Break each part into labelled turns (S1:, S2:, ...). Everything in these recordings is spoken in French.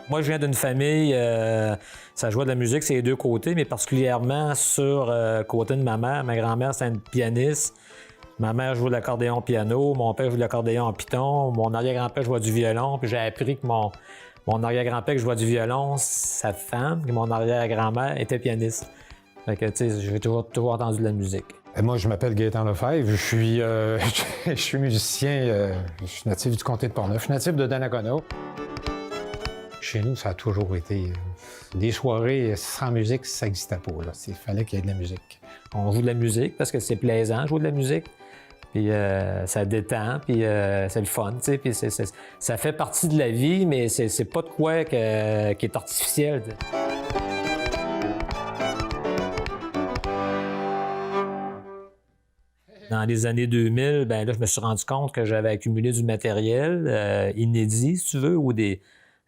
S1: Moi, je viens d'une famille, ça jouait de la musique, c'est les deux côtés, mais particulièrement sur le côté de ma mère. Ma grand-mère, c'est une pianiste. Ma mère jouait de l'accordéon piano, mon père jouait de l'accordéon en piton, mon arrière-grand-père jouait du violon, puis j'ai appris que mon arrière-grand-père qui jouait du violon, sa femme, et mon arrière-grand-mère était pianiste. Fait que, tu sais, j'ai toujours entendu de la musique.
S2: Et moi, je m'appelle Gaétan Lefebvre, je suis musicien, je suis natif du comté de Portneuf, je suis natif de Donnacona. Chez nous, ça a toujours été des soirées sans musique, ça n'existait pas. Il fallait qu'il y ait de la musique.
S1: On joue de la musique parce que c'est plaisant, jouer de la musique. Puis ça détend, puis c'est le fun, tu sais. Puis ça fait partie de la vie, mais c'est pas de quoi qui est artificiel. T'sais. Dans les années 2000, ben là, je me suis rendu compte que j'avais accumulé du matériel inédit, si tu veux, ou des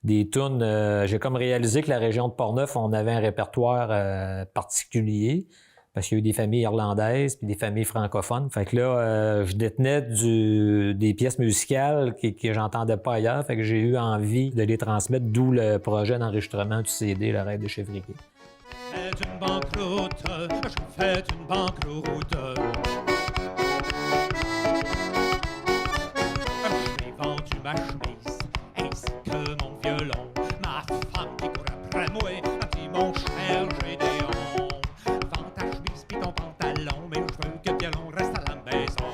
S1: tunes. J'ai comme réalisé que la région de Portneuf, on avait un répertoire particulier, parce qu'il y a eu des familles irlandaises puis des familles francophones. Fait que là, je détenais des pièces musicales que j'entendais pas ailleurs. Fait que j'ai eu envie de les transmettre, d'où le projet d'enregistrement du CD, Le Rêve de Chevriquet.
S3: Faites une banqueroute, je fais une banqueroute. J'ai vendu ma chemise ainsi que mon violon. Ma femme qui court après moi a dit mon cher Gédéon. Vends ta chemise pis ton pantalon, mais je veux que le violon reste à la maison.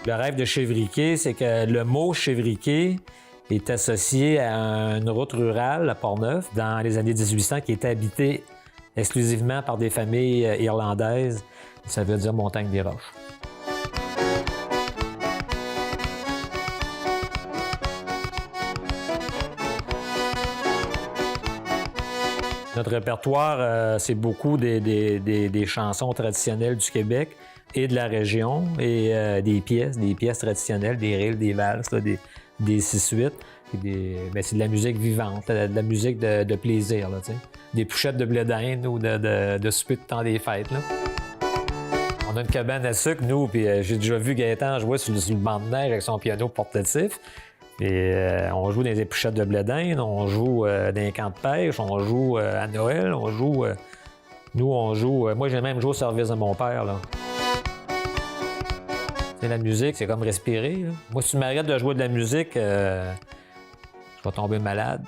S1: Le Rêve de Chevriquet, c'est que le mot chevriquet est associé à une route rurale à Portneuf dans les années 1800 qui était habitée exclusivement par des familles irlandaises. Ça veut dire montagne des roches. Notre répertoire, c'est beaucoup des chansons traditionnelles du Québec et de la région et des pièces traditionnelles, des reels, des valses, là, des 6-8. C'est de la musique vivante, de la musique de plaisir, là, des pouchettes de blé d'Inde ou de souper de temps des fêtes. Là. On a une cabane à sucre, nous, puis j'ai déjà vu Gaétan jouer sur le banc de neige avec son piano portatif. Et on joue dans des épluchettes de blé d'Inde, on joue dans les camps de pêche, on joue à Noël, on joue... nous, on joue... moi, j'ai même joué au service de mon père, là. T'sais, la musique, c'est comme respirer, là. Moi, si tu m'arrêtes de jouer de la musique, je vais tomber malade.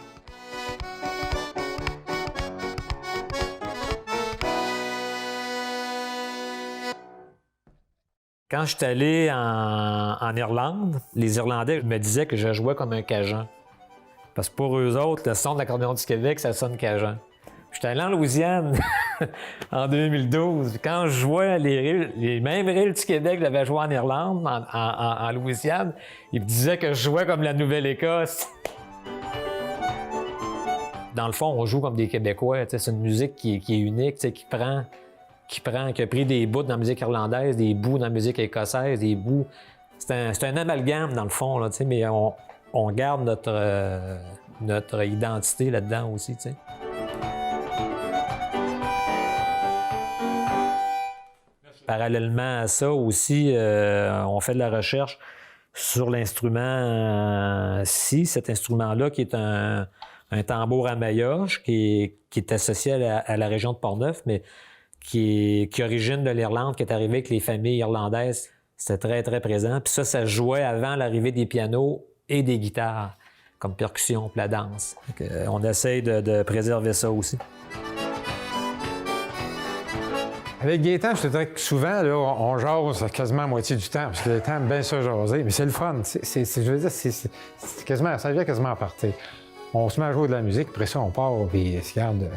S1: Quand je suis allé en Irlande, les Irlandais me disaient que je jouais comme un Cajun. Parce que pour eux autres, le son de l'accordéon du Québec, ça sonne Cajun. Je suis allé en Louisiane en 2012. Quand je jouais les mêmes reels du Québec, j'avais joué en Irlande, en Louisiane, ils me disaient que je jouais comme la Nouvelle-Écosse. Dans le fond, on joue comme des Québécois. C'est une musique qui est unique, qui a pris des bouts dans la musique irlandaise, des bouts dans la musique écossaise, des bouts... C'est un amalgame, dans le fond, là, mais on garde notre identité là-dedans aussi. T'sais. Parallèlement à ça aussi, on fait de la recherche sur l'instrument cet instrument-là qui est un tambour à maillotche qui est associé à la région de Portneuf, mais qui origine de l'Irlande, qui est arrivé avec les familles irlandaises. C'était très, très présent. Puis ça jouait avant l'arrivée des pianos et des guitares, comme percussion puis la danse. Donc, on essaye de préserver ça aussi.
S2: Avec Gaétan, je te dirais que souvent, là, on jase quasiment à moitié du temps, parce que Gaétan aime bien ça jaser, mais c'est le fun. Je veux dire, c'est quasiment, ça vient quasiment à partir. On se met à jouer de la musique, après ça, on part, puis regarde,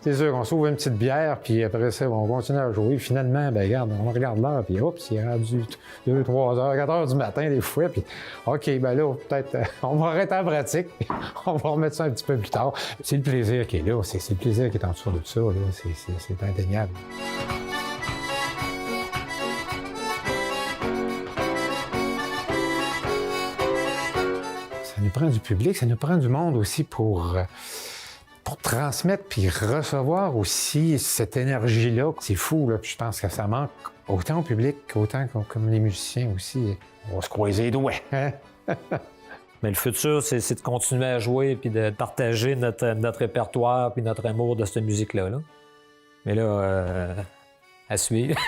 S2: c'est sûr qu'on s'ouvre une petite bière, puis après ça, on continue à jouer. Finalement, ben regarde, on regarde l'heure, puis hop, c'est rendu 2, 3 heures, 4 heures du matin, des fois, puis OK, ben là, peut-être, on va arrêter la pratique, puis on va remettre ça un petit peu plus tard. C'est le plaisir qui est là, c'est le plaisir qui est en dessous de ça, là, c'est indéniable. Ça nous prend du public, ça nous prend du monde aussi pour transmettre puis recevoir aussi cette énergie-là. C'est fou, là, puis je pense que ça manque autant au public qu'autant comme les musiciens aussi. On va se croiser les doigts, hein?
S1: Mais le futur, c'est de continuer à jouer puis de partager notre répertoire puis notre amour de cette musique-là. Là. Mais là, à suivre.